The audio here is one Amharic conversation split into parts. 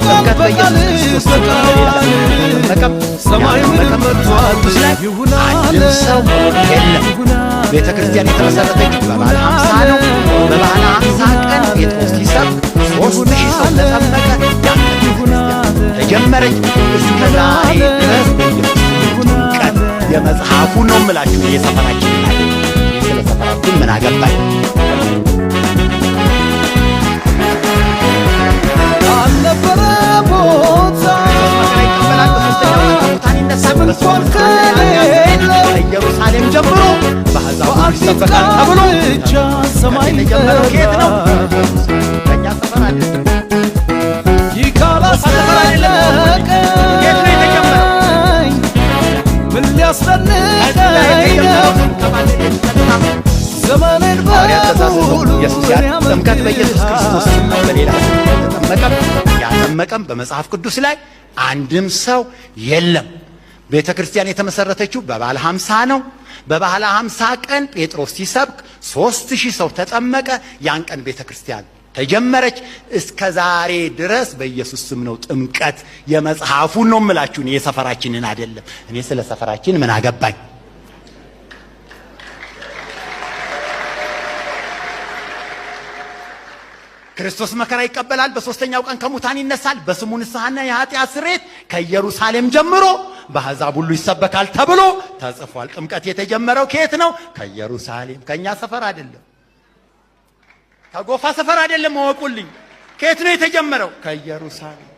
ጥምቀት በኢየሱስ ክርስቶስ ሰማይ ምድር መጥቷል ይሁን አንድም ሰው የለም። ቤተ ክርስቲያን የተመሰረተችው በበዓለ ሃምሳ ነው። በበዓለ ሃምሳ ቀን ጴጥሮስ ሲሰብክ 3000 ሰው ተጠመቀ። ተጀመረች እስከ ዛሬ ድረስ ጥምቀት የመጽሐፉ ነው የምላችሁ። የሰፈራችን ላይ ስለ ሰፈራችን ምን አገባኝ? አልነበረ ቦታ ኢየሩሳሌም ጀምሮ በአሕዛብ ይሰበካል ተብሎ ሰማይ የጀመረው ከየት ነው? ከእኛ ሰፈር አይደለም። ሰፈር አይደለም። ከየት ነው የተጀመረው? ምን ሊያስፈልገኝ ዘመንን በሙሉ ጥምቀት በኢየሱስ ክርስቶስ ነው። በሌላ ያጠመቀም በመጽሐፍ ቅዱስ ላይ አንድም ሰው የለም። ቤተ ክርስቲያን የተመሰረተችው በበዓለ ሃምሳ ነው። በበዓለ ሃምሳ ቀን ጴጥሮስ ሲሰብክ 3000 ሰው ተጠመቀ። ያን ቀን ቤተ ክርስቲያን ተጀመረች። እስከ ዛሬ ድረስ በኢየሱስ ስም ነው ጥምቀት። የመጽሐፉን ነው የምላችሁ፣ እኔ የሰፈራችንን አይደለም። እኔ ስለ ሰፈራችን ምን አገባኝ? ክርስቶስ መከራ ይቀበላል፣ በሶስተኛው ቀን ከሙታን ይነሳል፣ በስሙ ንስሐና የኃጢአት ስርየት ከኢየሩሳሌም ጀምሮ በአሕዛብ ሁሉ ይሰበካል ተብሎ ተጽፏል። ጥምቀት የተጀመረው ከየት ነው? ከኢየሩሳሌም። ከእኛ ሰፈር አይደለም፣ ከጎፋ ሰፈር አይደለም። ወቁልኝ፣ ከየት ነው የተጀመረው? ከኢየሩሳሌም።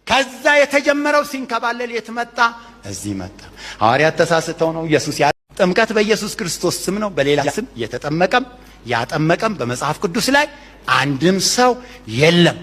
ከዛ የተጀመረው ሲንከባለል የት መጣ? እዚህ መጣ። ሐዋርያት ተሳስተው ነው። ኢየሱስ ጥምቀት በኢየሱስ ክርስቶስ ስም ነው። በሌላ ስም የተጠመቀም ያጠመቀም በመጽሐፍ ቅዱስ ላይ አንድም ሰው የለም።